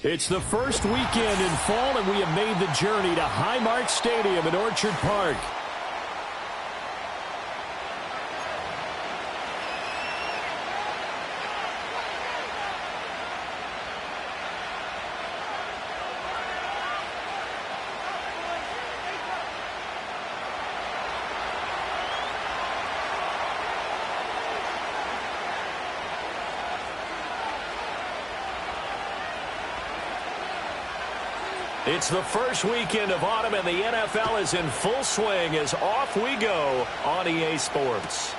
It's the first weekend in fall, and we have made the journey to Highmark Stadium in Orchard Park. It's the first weekend of autumn, and the NFL is in full swing as off we go on EA Sports.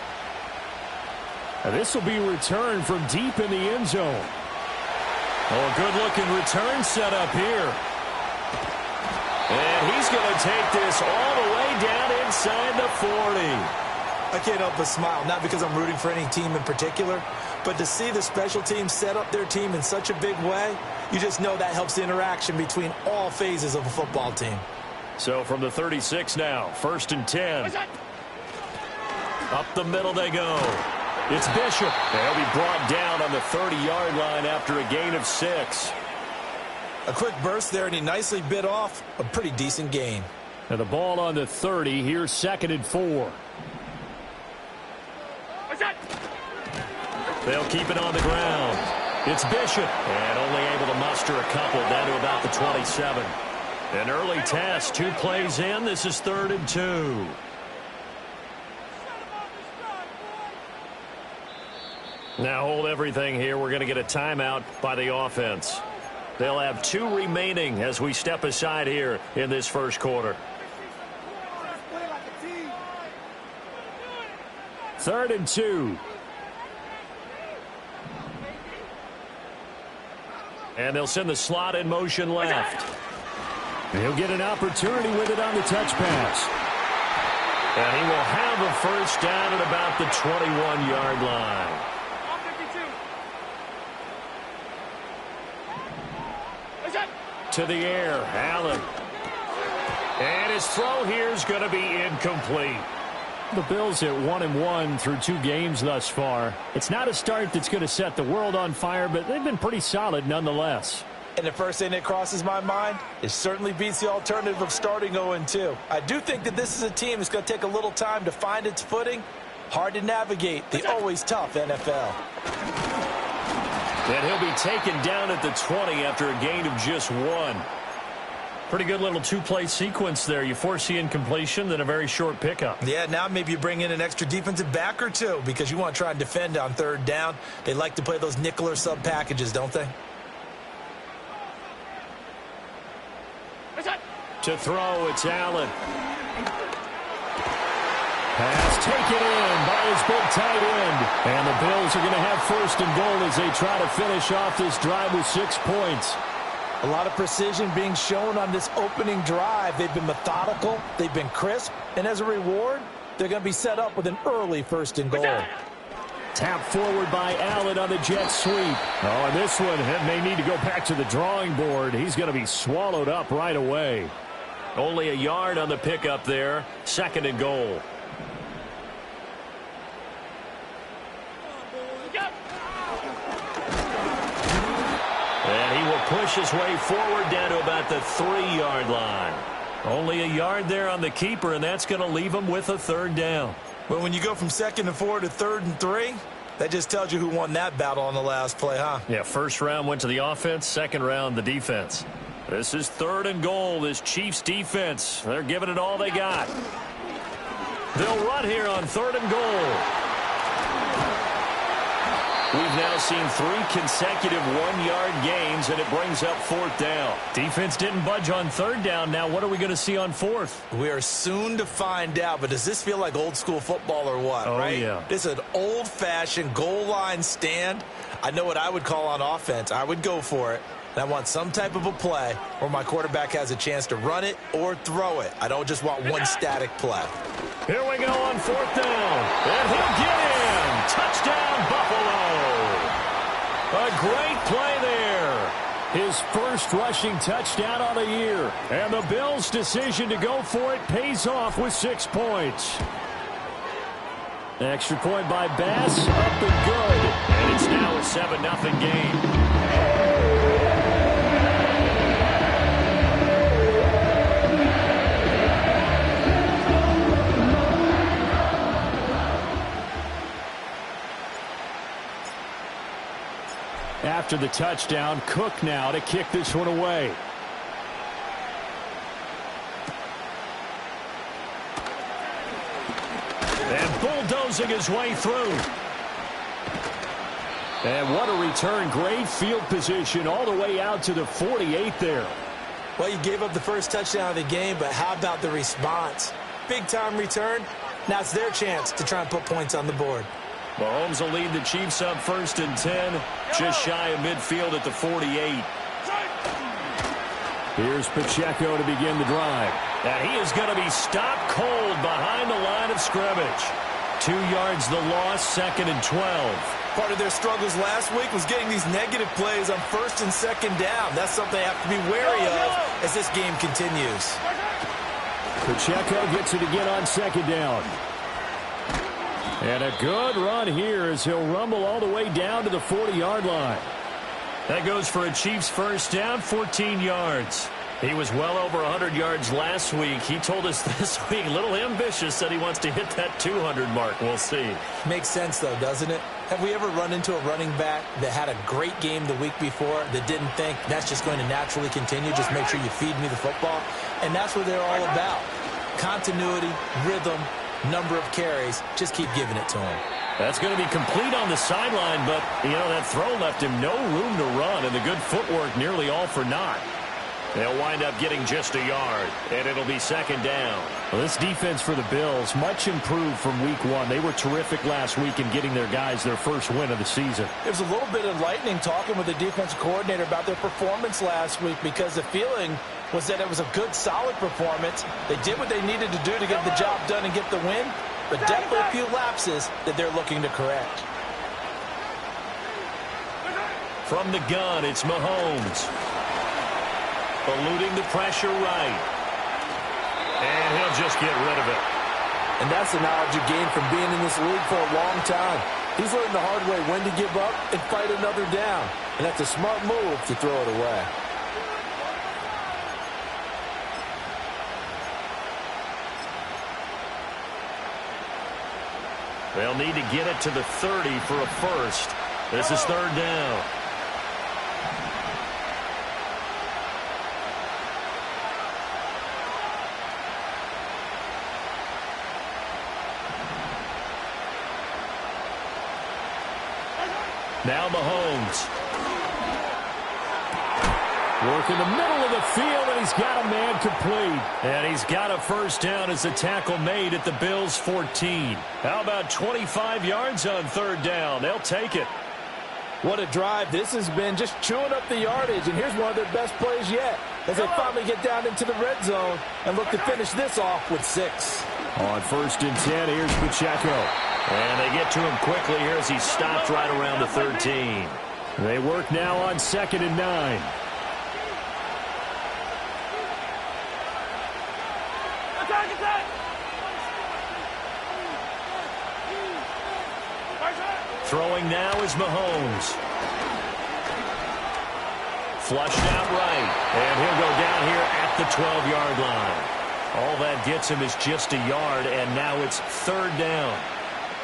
And this will be returned from deep in the end zone. Oh, a good-looking return set up here. And he's going to take this all the way down inside the 40. I can't help but smile, not because I'm rooting for any team in particular, but to see the special teams set up their team in such a big way, you just know that helps the interaction between all phases of a football team. So from the 36 now, 1st and 10. Up the middle they go. It's Bishop. They'll be brought down on the 30-yard line after a gain of 6. A quick burst there, and he nicely bit off a pretty decent gain. And the ball on the 30. Here's 2nd and 4. They'll keep it on the ground. It's Bishop, and only able to muster a couple down to about the 27. An early test, 2 plays in. This is 3rd and 2. Now hold everything here. We're going to get a timeout by the offense. They'll have 2 remaining as we step aside here in this first quarter. 3rd and 2. And they'll send the slot in motion left. He'll get an opportunity with it on the touch pass. And he will have a first down at about the 21-yard line. To the air, Allen. And his throw here is going to be incomplete. The Bills at 1-1 through 2 games thus far. It's not a start that's going to set the world on fire, but they've been pretty solid nonetheless. And the first thing that crosses my mind, it certainly beats the alternative of starting 0-2. I do think that this is a team that's going to take a little time to find its footing. Hard to navigate the always tough NFL. And he'll be taken down at the 20 after a gain of just 1. Pretty good little 2-play sequence there. You force the incompletion, then a very short pickup. Yeah, now maybe you bring in an extra defensive back or 2 because you want to try and defend on 3rd down. They like to play those nickel or sub packages, don't they? To throw, it's Allen. Pass taken in by his big tight end. And the Bills are going to have 1st and goal as they try to finish off this drive with 6 points. A lot of precision being shown on this opening drive. They've been methodical. They've been crisp. And as a reward, they're going to be set up with an early 1st and goal. Tap forward by Allen on the jet sweep. Oh, and this one may need to go back to the drawing board. He's going to be swallowed up right away. Only a yard on the pickup there. 2nd and goal. And he will push his way forward down to about the 3-yard line. Only a yard there on the keeper, and that's going to leave him with a 3rd down. Well, when you go from 2nd and 4 to 3rd and 3, that just tells you who won that battle on the last play, huh? Yeah, 1st round went to the offense, 2nd round the defense. This is 3rd and goal. This Chiefs defense, they're giving it all they got. They'll run here on 3rd and goal. We've now seen 3 consecutive 1-yard gains, and it brings up 4th down. Defense didn't budge on 3rd down. Now what are we going to see on 4th? We are soon to find out, but does this feel like old school football or what, right? Yeah. This is an old-fashioned goal line stand. I know what I would call on offense. I would go for it. And I want some type of a play where my quarterback has a chance to run it or throw it. I don't just want one static play. Here we go on 4th down. And he'll get in. Touchdown, Buffalo. A great play there. His first rushing touchdown on the year. And the Bills' decision to go for it pays off with 6 points. Extra point by Bass. Up and good. And it's now a 7-0 game. after the touchdown. Cook now to kick this one away. And bulldozing his way through. And what a return. Great field position all the way out to the 48 there. Well, you gave up the first touchdown of the game, but how about the response? Big-time return. Now it's their chance to try and put points on the board. Mahomes will lead the Chiefs up 1st and 10, just shy of midfield at the 48. Here's Pacheco to begin the drive. And he is going to be stopped cold behind the line of scrimmage. 2 yards the loss, 2nd and 12. Part of their struggles last week was getting these negative plays on 1st and 2nd down. That's something they have to be wary of as this game continues. Pacheco gets it again on 2nd down. And a good run here as he'll rumble all the way down to the 40-yard line. That goes for a Chiefs first down, 14 yards. He was well over 100 yards last week. He told us this week, a little ambitious, that he wants to hit that 200 mark. We'll see. Makes sense, though, doesn't it? Have we ever run into a running back that had a great game the week before that didn't think that's just going to naturally continue? Just make sure you feed me the football. And that's what they're all about. Continuity, rhythm, number of carries. Just keep giving it to him. That's going to be complete on the sideline, but, you know, that throw left him no room to run, and the good footwork nearly all for naught. They'll wind up getting just a yard, and it'll be 2nd down. Well, this defense for the Bills, much improved from week 1. They were terrific last week in getting their guys their first win of the season. It was a little bit enlightening talking with the defensive coordinator about their performance last week, because the feeling was that it was a good, solid performance. They did what they needed to do to get the job done and get the win, but definitely a few lapses that they're looking to correct. From the gun, it's Mahomes. Eluding the pressure right. And he'll just get rid of it. And that's the knowledge you gain from being in this league for a long time. He's learned the hard way when to give up and fight another down. And that's a smart move to throw it away. They'll need to get it to the 30 for a first. This is 3rd down. Now Mahomes. Work in the middle of the field, and he's got a man complete. And he's got a first down as the tackle made at the Bills' 14. How about 25 yards on 3rd down? They'll take it. What a drive. This has been just chewing up the yardage, and here's one of their best plays yet as they finally get down into the red zone and look to finish this off with 6. On 1st and 10, here's Pacheco. And they get to him quickly here as he stopped right around the 13. They work now on 2nd and 9. Throwing now is Mahomes. Flushed out right. And he'll go down here at the 12-yard line. All that gets him is just a yard, and now it's 3rd down.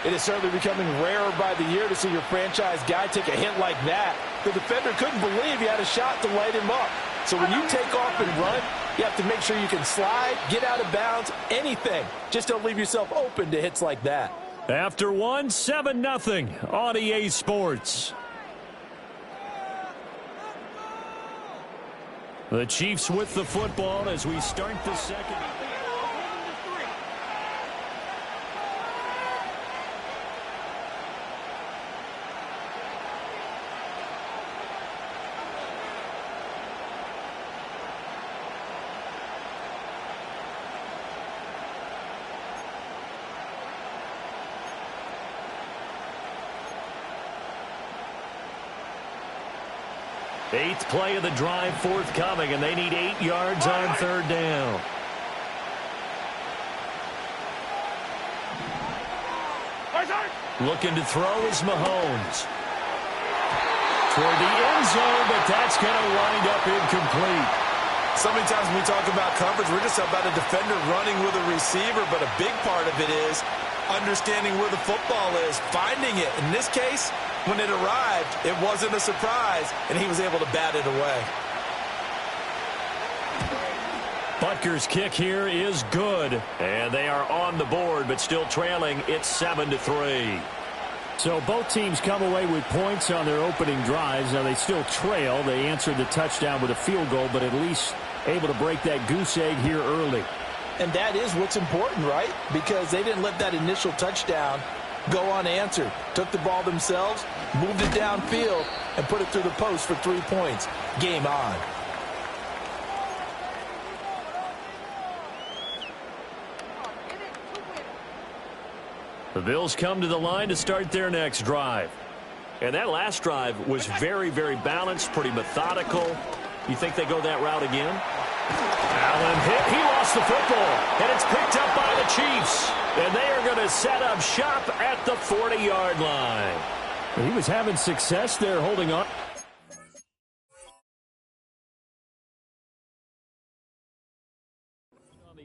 It is certainly becoming rarer by the year to see your franchise guy take a hit like that. The defender couldn't believe he had a shot to light him up. So when you take off and run, you have to make sure you can slide, get out of bounds, anything. Just don't leave yourself open to hits like that. After 1, 7-0 on EA Sports. The Chiefs with the football as we start the second. Eighth play of the drive forthcoming, and they need 8 yards on 3rd down. Looking to throw is Mahomes. Toward the end zone, but that's going to wind up incomplete. So many times when we talk about coverage, we're just about a defender running with a receiver, but a big part of it is understanding where the football is, finding it. In this case, when it arrived, it wasn't a surprise, and he was able to bat it away. Butker's kick here is good, and they are on the board, but still trailing. It's 7-3. So both teams come away with points on their opening drives. Now they still trail. They answered the touchdown with a field goal, but at least able to break that goose egg here early. And that is what's important, right? Because they didn't let that initial touchdown go unanswered. Took the ball themselves, moved it downfield, and put it through the post for 3 points. Game on. The Bills come to the line to start their next drive. And that last drive was very, very balanced, pretty methodical. You think they go that route again? Allen hit. He lost the football. And it's picked up by the Chiefs. And they are going to set up shop at the 40-yard line. He was having success there holding on.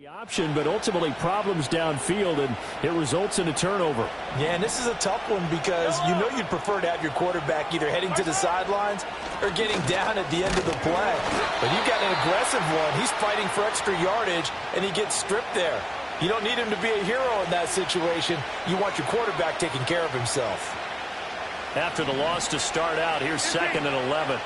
Option, but ultimately problems downfield, and it results in a turnover. Yeah, and this is a tough one because you know you'd prefer to have your quarterback either heading to the sidelines or getting down at the end of the play. But you've got an aggressive one. He's fighting for extra yardage, and he gets stripped there. You don't need him to be a hero in that situation. You want your quarterback taking care of himself. After the loss to start out, here's 2nd and 11.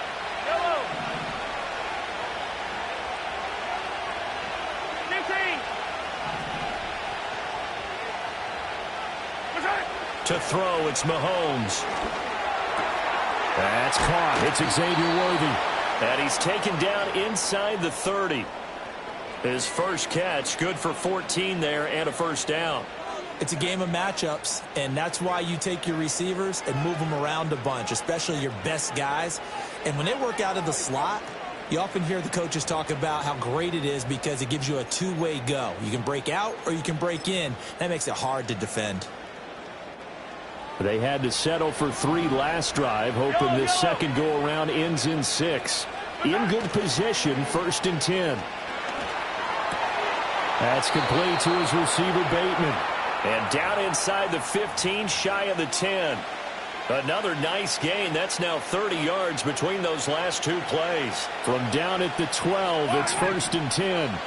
To throw, it's Mahomes. That's caught. It's Xavier Worthy. And he's taken down inside the 30. His first catch, good for 14 there and a first down. It's a game of matchups, and that's why you take your receivers and move them around a bunch, especially your best guys. And when they work out of the slot, you often hear the coaches talk about how great it is because it gives you a two-way go. You can break out or you can break in. That makes it hard to defend. They had to settle for 3 last drive, hoping this second go-around ends in 6. In good position, 1st and 10. That's complete to his receiver, Bateman. And down inside the 15, shy of the 10. Another nice gain. That's now 30 yards between those last 2 plays. From down at the 12, it's 1st and 10.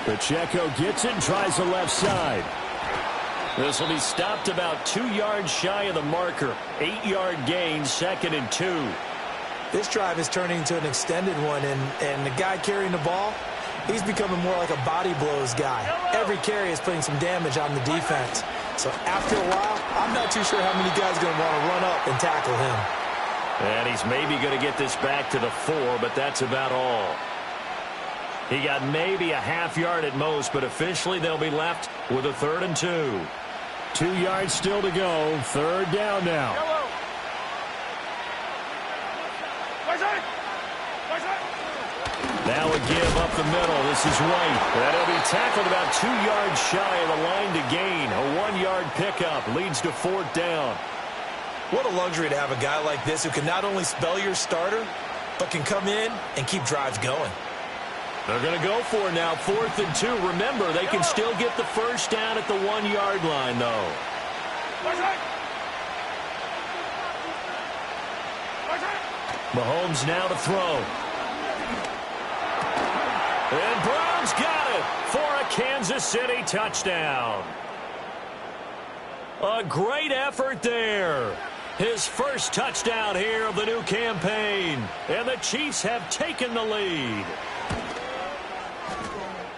Pacheco gets it and tries the left side. This will be stopped about 2 yards shy of the marker. 8-yard gain, 2nd and 2. This drive is turning into an extended one, and the guy carrying the ball, he's becoming more like a body blows guy. Every carry is putting some damage on the defense. So after a while, I'm not too sure how many guys are going to want to run up and tackle him. And he's maybe going to get this back to the 4, but that's about all. He got maybe a half yard at most, but officially they'll be left with a 3rd and 2. 2 yards still to go. 3rd down now. Now a give up the middle. This is White. That'll be tackled about 2 yards shy of the line to gain. A 1-yard pickup leads to 4th down. What a luxury to have a guy like this who can not only spell your starter, but can come in and keep drives going. They're going to go for it now, 4th and 2. Remember, they can still get the first down at the 1-yard line, though. Mahomes now to throw. And Brown's got it for a Kansas City touchdown. A great effort there. His first touchdown here of the new campaign. And the Chiefs have taken the lead.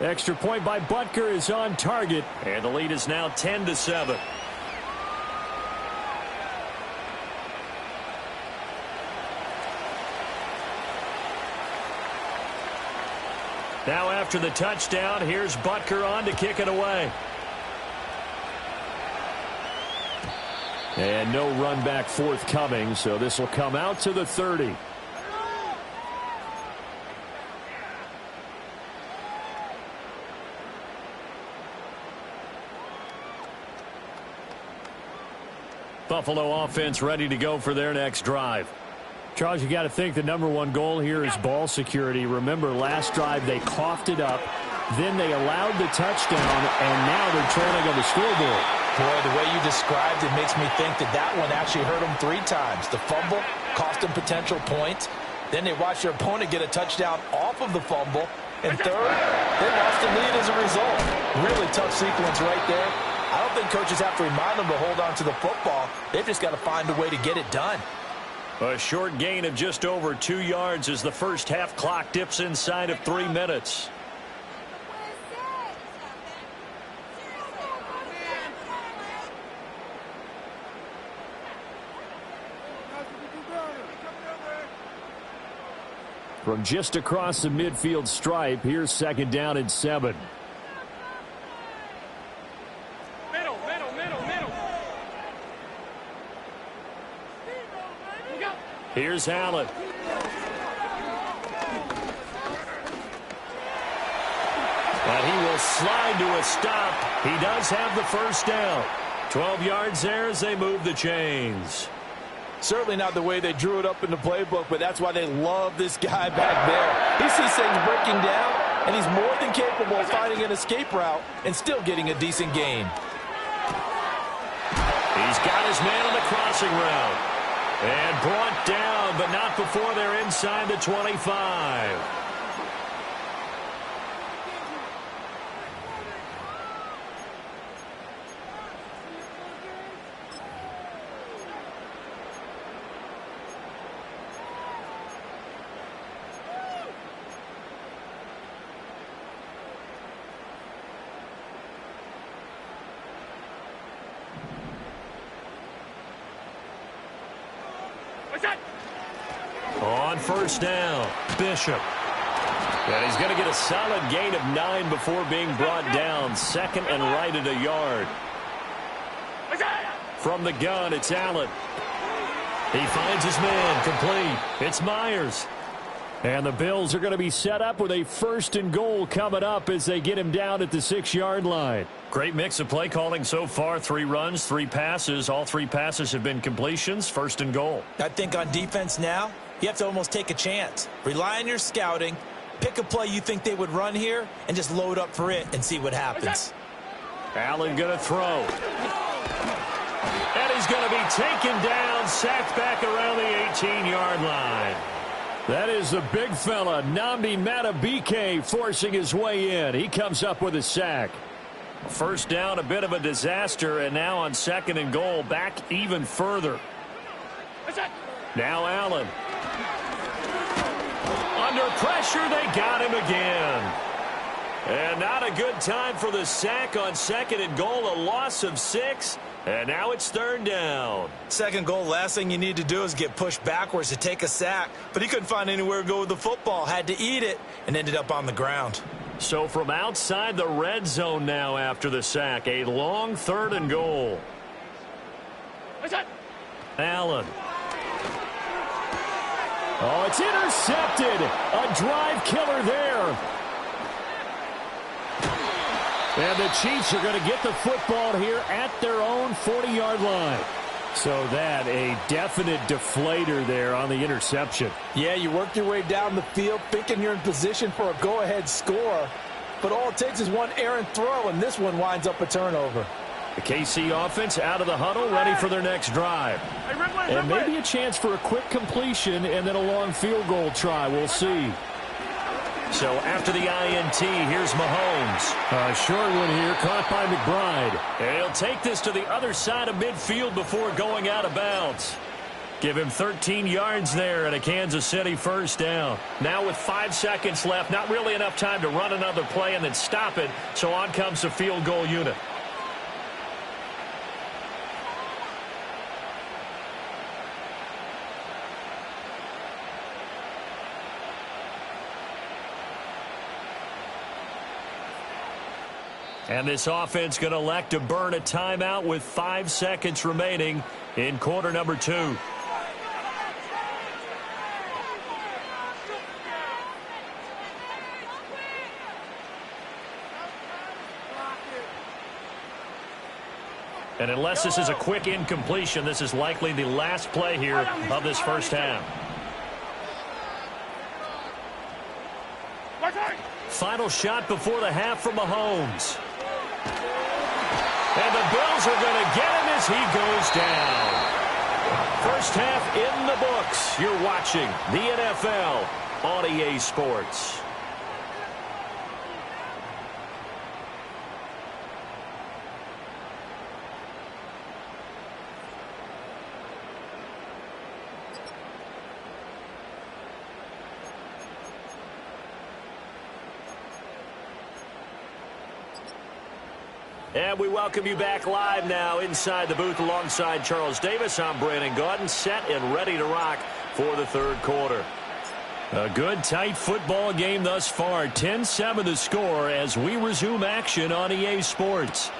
Extra point by Butker is on target. And the lead is now 10-7. Now after the touchdown, here's Butker on to kick it away. And no run back forthcoming, so this will come out to the 30. Buffalo offense ready to go for their next drive. Charles, you got to think the #1 goal here is ball security. Remember, last drive they coughed it up, then they allowed the touchdown, and now they're trailing on the scoreboard. Boy, the way you described it makes me think that one actually hurt them 3 times. The fumble cost them potential points. Then they watched their opponent get a touchdown off of the fumble. And third, they lost the lead as a result. Really tough sequence right there. I don't think coaches have to remind them to hold on to the football. They've just got to find a way to get it done. A short gain of just over 2 yards as the first half clock dips inside of 3 minutes. From just across the midfield stripe, here's 2nd down and 7. Middle. Here's Allen. And he will slide to a stop. He does have the first down. 12 yards there as they move the chains. Certainly not the way they drew it up in the playbook, but that's why they love this guy back there. He sees things breaking down, and he's more than capable of finding an escape route and still getting a decent gain. He's got his man on the crossing route. And brought down, but not before they're inside the 25. On first down, Bishop. And he's going to get a solid gain of 9 before being brought down. 2nd and right at a yard. From the gun, it's Allen. He finds his man, complete. It's Myers. And the Bills are going to be set up with a 1st and goal coming up as they get him down at the 6-yard line. Great mix of play calling so far. 3 runs, 3 passes. All 3 passes have been completions. 1st and goal. I think on defense now, you have to almost take a chance. Rely on your scouting. Pick a play you think they would run here and just load up for it and see what happens. Allen going to throw. And he's going to be taken down, sacked back around the 18-yard line. That is the big fella, Nnamdi Madubuike, forcing his way in. He comes up with a sack. First down, a bit of a disaster, and now on 2nd and goal, back even further. Now Allen. Under pressure, they got him again. And not a good time for the sack on 2nd and goal, a loss of 6. And now it's 3rd down. 2nd goal, last thing you need to do is get pushed backwards to take a sack. But he couldn't find anywhere to go with the football. Had to eat it and ended up on the ground. So from outside the red zone now after the sack, a long 3rd and goal. Allen. Oh, it's intercepted. A drive killer there. And the Chiefs are going to get the football here at their own 40-yard line. So that, a definite deflator there on the interception. Yeah, you work your way down the field thinking you're in position for a go-ahead score. But all it takes is one errant throw, and this one winds up a turnover. The KC offense out of the huddle, ready for their next drive. And maybe a chance for a quick completion and then a long field goal try. We'll see. So after the INT, here's Mahomes. A short one here, caught by McBride. And he'll take this to the other side of midfield before going out of bounds. Give him 13 yards there and a Kansas City first down. Now with 5 seconds left, not really enough time to run another play and then stop it. So on comes the field goal unit. And this offense going to elect to burn a timeout with 5 seconds remaining in quarter number 2. And unless this is a quick incompletion, this is likely the last play here of this first half. Final shot before the half from Mahomes. And the Bills are going to get him as he goes down. First half in the books. You're watching the NFL on EA Sports. And we welcome you back live now inside the booth alongside Charles Davis. I'm Brandon Gaudin, set and ready to rock for the third quarter. A good, tight football game thus far. 10-7 the score as we resume action on EA Sports.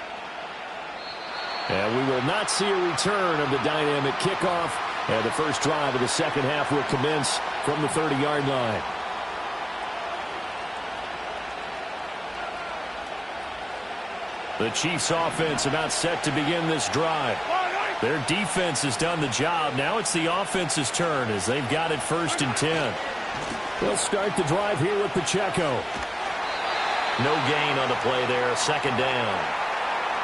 And we will not see a return of the dynamic kickoff. And the first drive of the second half will commence from the 30-yard line. The Chiefs offense about set to begin this drive. Their defense has done the job. Now it's the offense's turn as they've got it 1st and 10. They'll start the drive here with Pacheco. No gain on the play there, 2nd down.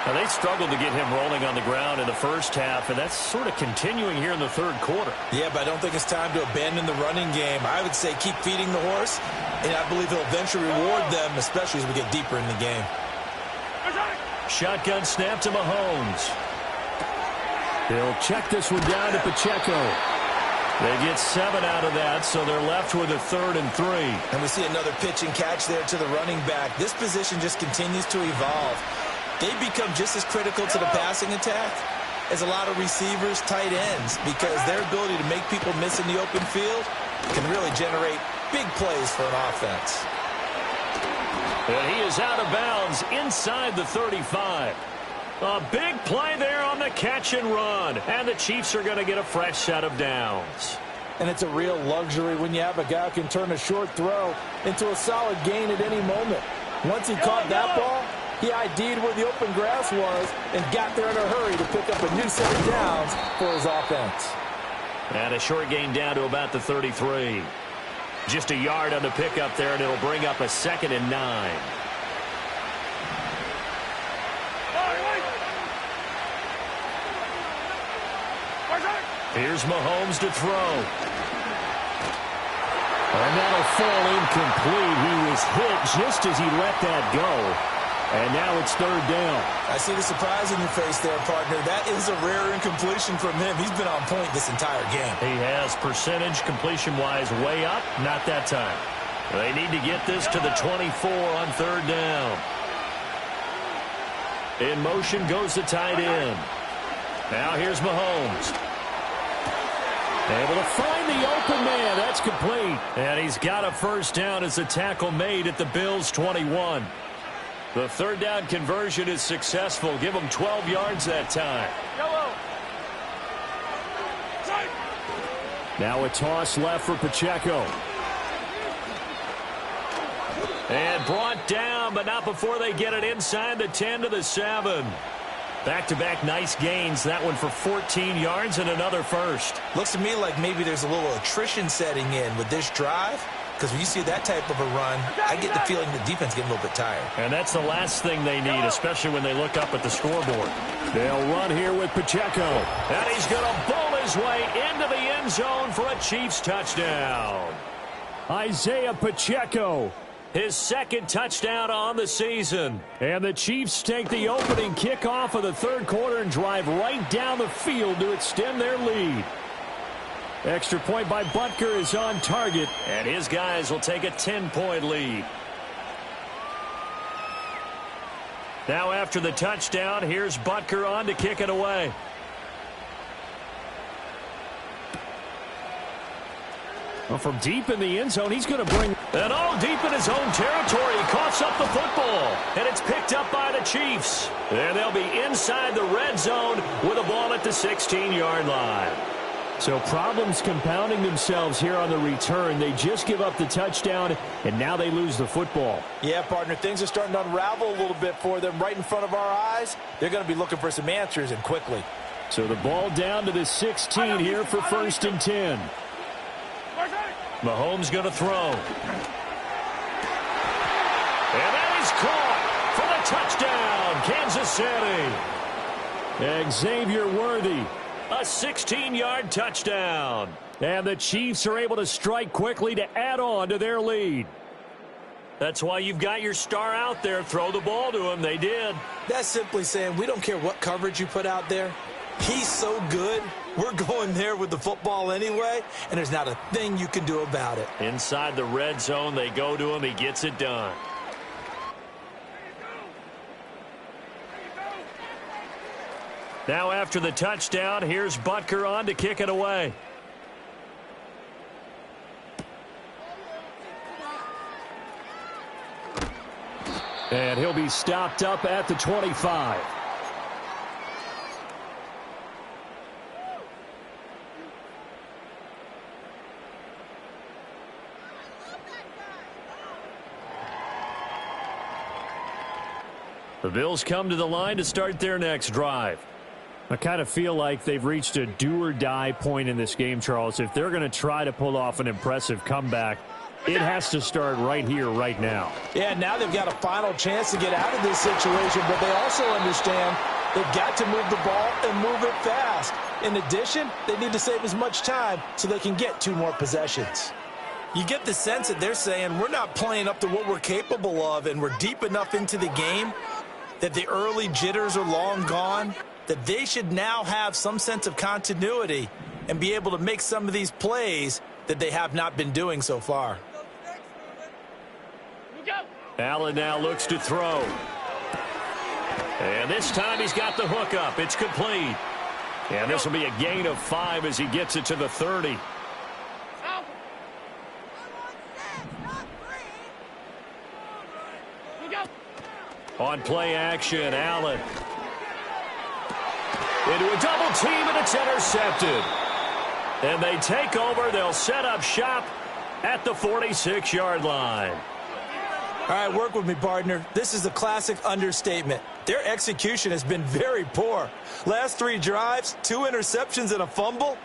Now they struggled to get him rolling on the ground in the first half, and that's sort of continuing here in the third quarter. Yeah, but I don't think it's time to abandon the running game. I would say keep feeding the horse, and I believe he'll eventually reward them, especially as we get deeper in the game. Shotgun snap to Mahomes. They'll check this one down to Pacheco. They get 7 out of that, so they're left with a 3rd and 3. And we see another pitch and catch there to the running back. This position just continues to evolve. They become just as critical to the passing attack as a lot of receivers, tight ends, because their ability to make people miss in the open field can really generate big plays for an offense. And he is out of bounds inside the 35. A big play there on the catch and run. And the Chiefs are going to get a fresh set of downs. And it's a real luxury when you have a guy who can turn a short throw into a solid gain at any moment. Once he caught that ball, he ID'd where the open grass was and got there in a hurry to pick up a new set of downs for his offense. And a short gain down to about the 33. Just a yard on the pickup there, and it'll bring up a 2nd and 9. Here's Mahomes to throw. And that'll fall incomplete. He was hit just as he let that go. And now it's 3rd down. I see the surprise in your face there, partner. That is a rare incompletion from him. He's been on point this entire game. He has percentage completion-wise way up. Not that time. They need to get this to the 24 on 3rd down. In motion goes the tight end. Now here's Mahomes. Able to find the open man. That's complete. And he's got a 1st down as the tackle made at the Bills' 21. The 3rd down conversion is successful. Give them 12 yards that time. Now a toss left for Pacheco. And brought down, but not before they get it inside the 10 to the 7. Back-to-back nice gains. That one for 14 yards and another 1st. Looks to me like maybe there's a little attrition setting in with this drive. Because when you see that type of a run, I get the feeling the defense getting a little bit tired. And that's the last thing they need, especially when they look up at the scoreboard. They'll run here with Pacheco. And he's going to bowl his way into the end zone for a Chiefs touchdown. Isaiah Pacheco, his 2nd touchdown on the season. And the Chiefs take the opening kickoff of the 3rd quarter and drive right down the field to extend their lead. Extra point by Butker is on target, and his guys will take a 10-point lead. Now after the touchdown, here's Butker on to kick it away. Well, from deep in the end zone, he's going to bring it all deep in his own territory. He coughs up the football, and it's picked up by the Chiefs. And they'll be inside the red zone with a ball at the 16-yard line. So problems compounding themselves here on the return. They just give up the touchdown, and now they lose the football. Yeah, partner, things are starting to unravel a little bit for them right in front of our eyes. They're going to be looking for some answers, and quickly. So the ball down to the 16 here for 1st and 10. Mahomes going to throw. And that is caught for the touchdown, Kansas City. Xavier Worthy, a 16-yard touchdown. And the Chiefs are able to strike quickly to add on to their lead. That's why you've got your star out there. Throw the ball to him. They did. That's simply saying we don't care what coverage you put out there. He's so good, we're going there with the football anyway, and there's not a thing you can do about it. Inside the red zone, they go to him. He gets it done. Now after the touchdown, here's Butker on to kick it away. And he'll be stopped up at the 25. The Bills come to the line to start their next drive. I kind of feel like they've reached a do-or-die point in this game, Charles. If they're going to try to pull off an impressive comeback, it has to start right here, right now. Yeah, now they've got a final chance to get out of this situation, but they also understand they've got to move the ball and move it fast. In addition, they need to save as much time so they can get 2 more possessions. You get the sense that they're saying we're not playing up to what we're capable of, and we're deep enough into the game that the early jitters are long gone, that they should now have some sense of continuity and be able to make some of these plays that they have not been doing so far. Allen now looks to throw. And this time he's got the hook up. It's complete. And this will be a gain of 5 as he gets it to the 30. On play action, Allen. Into a double team, and it's intercepted. And they take over. They'll set up shop at the 46-yard line. All right, work with me, partner. This is a classic understatement. Their execution has been very poor. Last 3 drives, 2 interceptions and a fumble.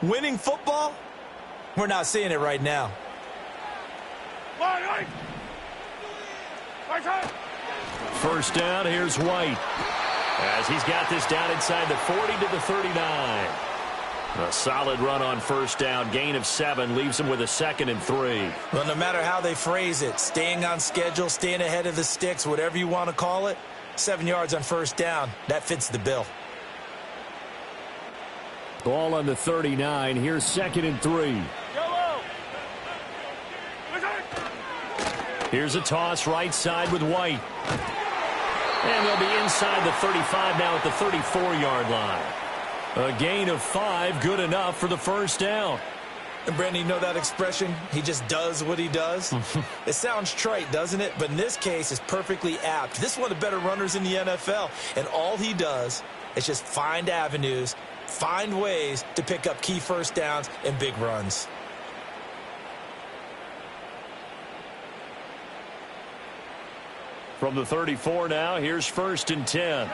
Winning football? We're not seeing it right now. First down, here's White. As he's got this down inside the 40 to the 39. A solid run on first down. Gain of 7 leaves him with a 2nd and 3. Well, no matter how they phrase it, staying on schedule, staying ahead of the sticks, whatever you want to call it, 7 yards on first down, that fits the bill. Ball on the 39. Here's 2nd and 3. Here's a toss right side with White. And they'll be inside the 35 now at the 34-yard line. A gain of 5, good enough for the first down. And, Brandon, you know that expression? He just does what he does? It sounds trite, doesn't it? But in this case, it's perfectly apt. This is one of the better runners in the NFL. And all he does is just find avenues, find ways to pick up key first downs and big runs. From the 34 now, here's 1st and 10.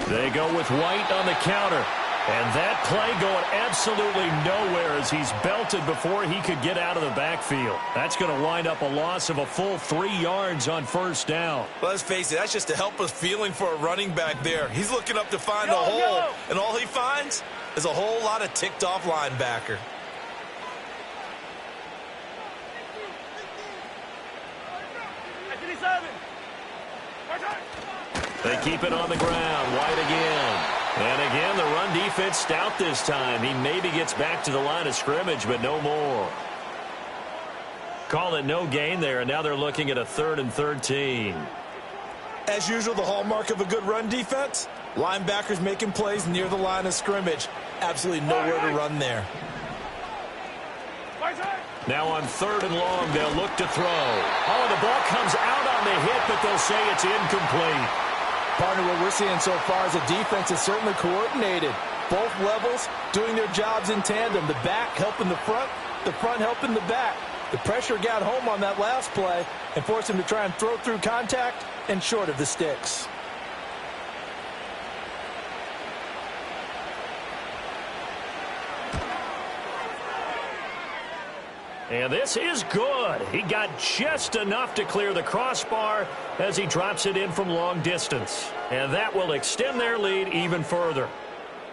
They go with White on the counter. And that play going absolutely nowhere as he's belted before he could get out of the backfield. That's going to wind up a loss of a full 3 yards on first down. Well, let's face it, that's just a helpless feeling for a running back there. He's looking up to find a hole, and all he finds is a whole lot of ticked-off linebacker. They keep it on the ground. White again. And again, the run defense stout this time. He maybe gets back to the line of scrimmage, but no more. Call it no gain there, and now they're looking at a 3rd and 13. As usual, the hallmark of a good run defense, linebackers making plays near the line of scrimmage. Absolutely nowhere to run there. Now on 3rd and long, they'll look to throw. Oh, the ball comes out on the hit, but they'll say it's incomplete. Partner, what we're seeing so far is a defense that's certainly coordinated. Both levels doing their jobs in tandem. The back helping the front helping the back. The pressure got home on that last play and forced him to try and throw through contact and short of the sticks. And this is good. He got just enough to clear the crossbar as he drops it in from long distance. And that will extend their lead even further.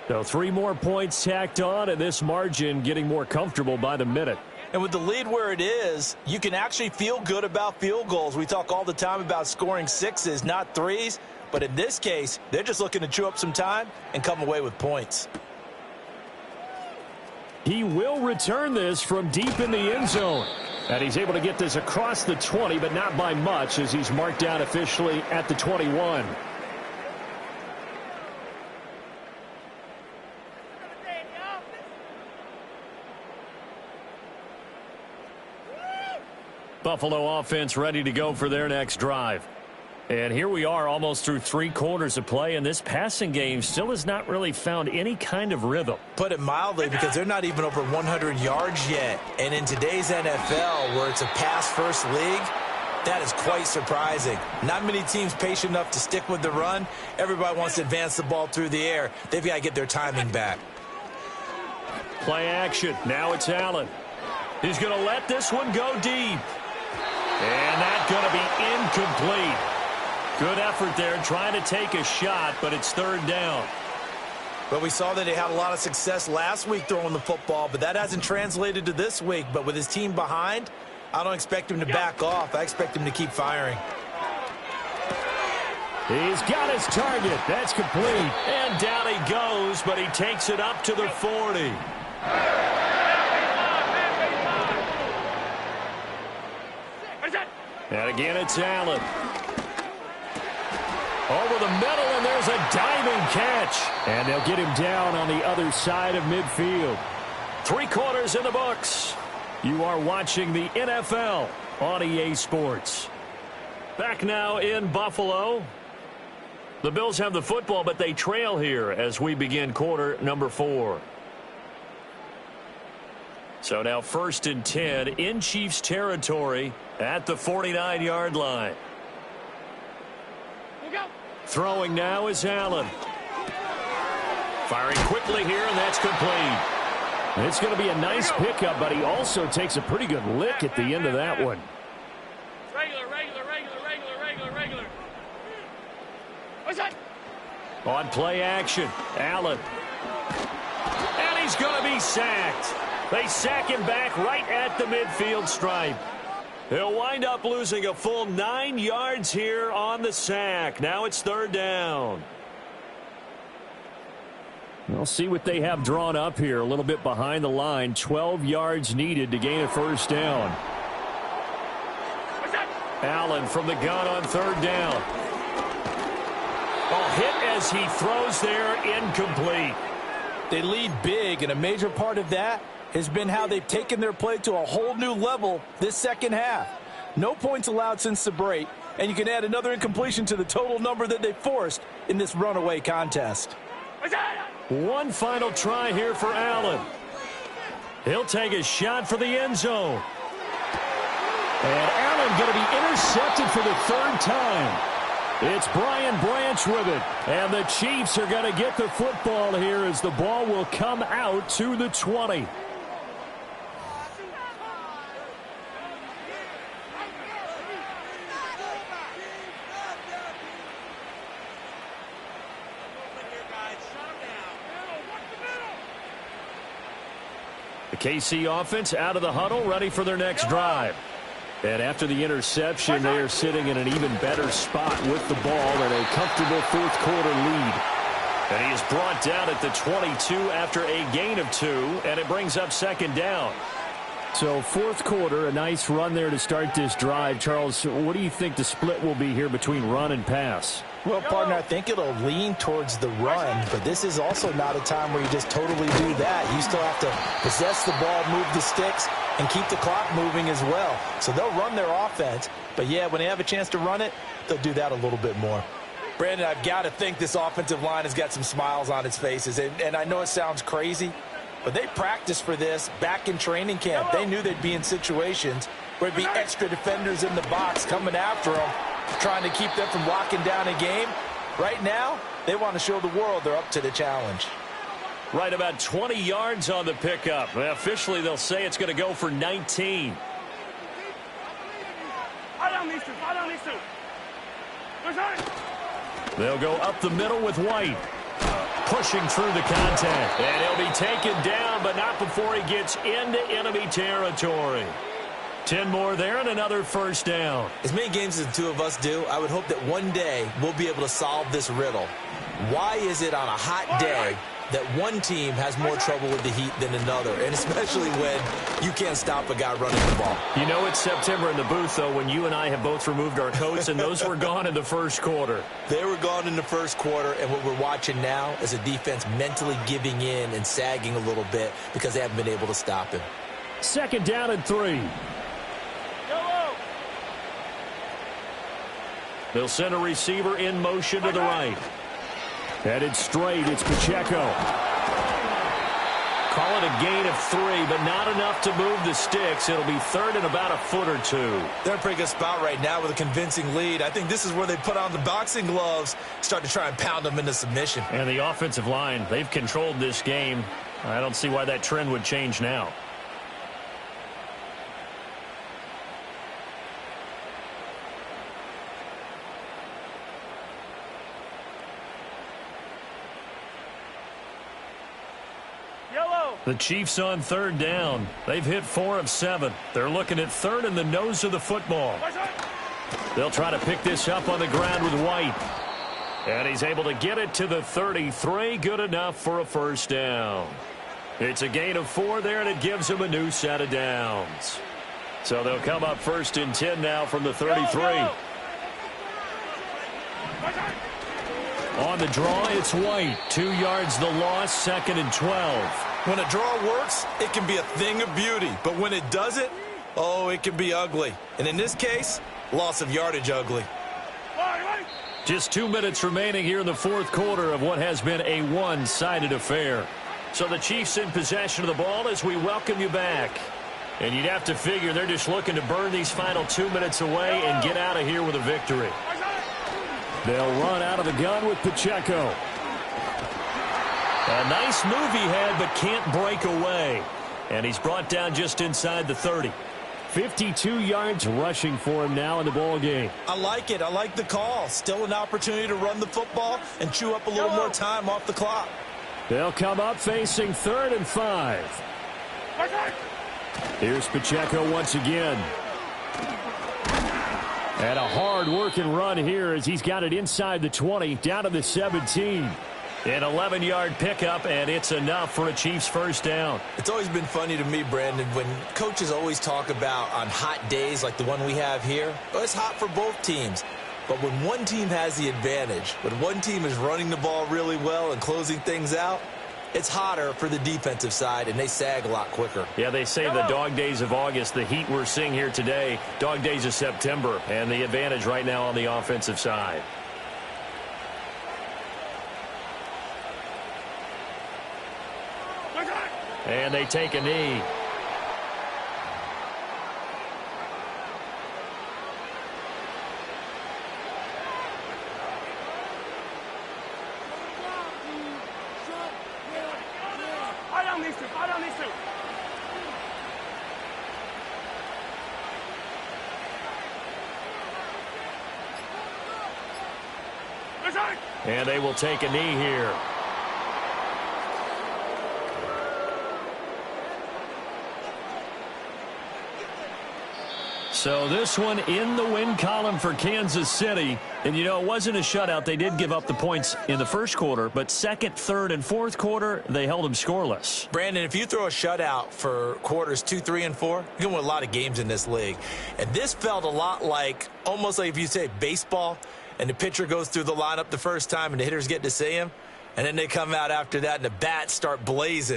So 3 more points tacked on, and this margin getting more comfortable by the minute. And with the lead where it is, you can actually feel good about field goals. We talk all the time about scoring 6s, not 3s. But in this case, they're just looking to chew up some time and come away with points. He will return this from deep in the end zone. And he's able to get this across the 20, but not by much, as he's marked down officially at the 21. Buffalo offense ready to go for their next drive. And here we are almost through 3 quarters of play, and this passing game still has not really found any kind of rhythm. Put it mildly, because they're not even over 100 yards yet. And in today's NFL, where it's a pass-first league, that is quite surprising. Not many teams patient enough to stick with the run. Everybody wants to advance the ball through the air. They've got to get their timing back. Play action. Now it's Allen. He's going to let this one go deep. And that's going to be incomplete. Good effort there trying to take a shot, but it's 3rd down. But we saw that he had a lot of success last week throwing the football, but that hasn't translated to this week. But with his team behind, I don't expect him to back off. I expect him to keep firing. He's got his target. That's complete. And down he goes, but he takes it up to the 40. And again, it's Allen. Over the middle, and there's a diving catch. And they'll get him down on the other side of midfield. 3 quarters in the books. You are watching the NFL on EA Sports. Back now in Buffalo. The Bills have the football, but they trail here as we begin quarter number 4. So now 1st and 10 in Chiefs territory at the 49-yard line. Throwing now is Allen. Firing quickly here, and that's complete. It's going to be a nice pickup, but he also takes a pretty good lick at the end of that one. Regular. What's that? On play action, Allen. And he's going to be sacked. They sack him back right at the midfield stripe. He'll wind up losing a full 9 yards here on the sack. Now it's 3rd down. We'll see what they have drawn up here. A little bit behind the line. 12 yards needed to gain a 1st down. Allen from the gun on 3rd down. A hit as he throws there, incomplete. They lead big, and a major part of that has been how they've taken their play to a whole new level this second half. No points allowed since the break, and you can add another incompletion to the total number that they forced in this runaway contest. One final try here for Allen. He'll take a shot for the end zone. And Allen going to be intercepted for the 3rd time. It's Brian Branch with it. And the Chiefs are going to get the football here as the ball will come out to the 20. The KC offense out of the huddle, ready for their next drive. And after the interception, they are sitting in an even better spot with the ball and a comfortable 4th quarter lead. And he is brought down at the 22 after a gain of 2, and it brings up 2nd down. So 4th quarter, a nice run there to start this drive. Charles, what do you think the split will be here between run and pass? Well, partner, I think it'll lean towards the run, but this is also not a time where you just totally do that. You still have to possess the ball, move the sticks, and keep the clock moving as well. So they'll run their offense, but yeah, when they have a chance to run it, they'll do that a little bit more. Brandon, I've got to think this offensive line has got some smiles on its faces, and I know it sounds crazy, but they practiced for this back in training camp. They knew they'd be in situations where there'd be extra defenders in the box coming after them, trying to keep them from locking down a game. Right now, they want to show the world they're up to the challenge. Right about 20 yards on the pickup. Well, officially, they'll say it's going to go for 19. They'll go up the middle with White. Pushing through the contact. And he'll be taken down, but not before he gets into enemy territory. 10 more there and another first down. As many games as the two of us do, I would hope that one day we'll be able to solve this riddle. Why is it on a hot day that one team has more trouble with the heat than another, and especially when you can't stop a guy running the ball? You know it's September in the booth, though, when you and I have both removed our coats, and those were gone in the first quarter. They were gone in the first quarter, and what we're watching now is a defense mentally giving in and sagging a little bit because they haven't been able to stop him. Second down and 3. They'll send a receiver in motion to the right. Headed straight, it's Pacheco. Call it a gain of 3, but not enough to move the sticks. It'll be third and about a foot or two. They're in a pretty good spot right now with a convincing lead. I think this is where they put on the boxing gloves, start to try and pound them into submission. And the offensive line, they've controlled this game. I don't see why that trend would change now. The Chiefs on third down. They've hit 4 of 7. They're looking at third in the nose of the football. They'll try to pick this up on the ground with White. And he's able to get it to the 33. Good enough for a first down. It's a gain of 4 there, and it gives him a new set of downs. So they'll come up first and 10 now from the 33. On the draw, it's White. 2 yards the loss, second and 12. When a draw works, it can be a thing of beauty. But when it doesn't, oh, it can be ugly. And in this case, loss of yardage ugly. Just 2 minutes remaining here in the fourth quarter of what has been a one-sided affair. So the Chiefs in possession of the ball as we welcome you back. And you'd have to figure they're just looking to burn these final 2 minutes away and get out of here with a victory. They'll run out of the gun with Pacheco. A nice move he had, but can't break away. And he's brought down just inside the 30. 52 yards rushing for him now in the ball game. I like it. I like the call. Still an opportunity to run the football and chew up a little more time off the clock. They'll come up facing 3rd and 5. Here's Pacheco once again. And a hard-working run here as he's got it inside the 20, down to the 17. An 11-yard pickup, and it's enough for a Chiefs first down. It's always been funny to me, Brandon, when coaches always talk about on hot days like the one we have here, well, it's hot for both teams. But when one team has the advantage, when one team is running the ball really well and closing things out, it's hotter for the defensive side, and they sag a lot quicker. Yeah, they say the dog days of August, the heat we're seeing here today, dog days of September, and the advantage right now on the offensive side. And they take a knee. And they will take a knee here. So this one in the win column for Kansas City. And, you know, it wasn't a shutout. They did give up the points in the first quarter, but second, third, and fourth quarter, they held them scoreless. Brandon, if you throw a shutout for quarters 2, 3, and 4, you're going to win a lot of games in this league. And this felt a lot like, almost like if you say baseball, and the pitcher goes through the lineup the first time and the hitters get to see him, and then they come out after that and the bats start blazing.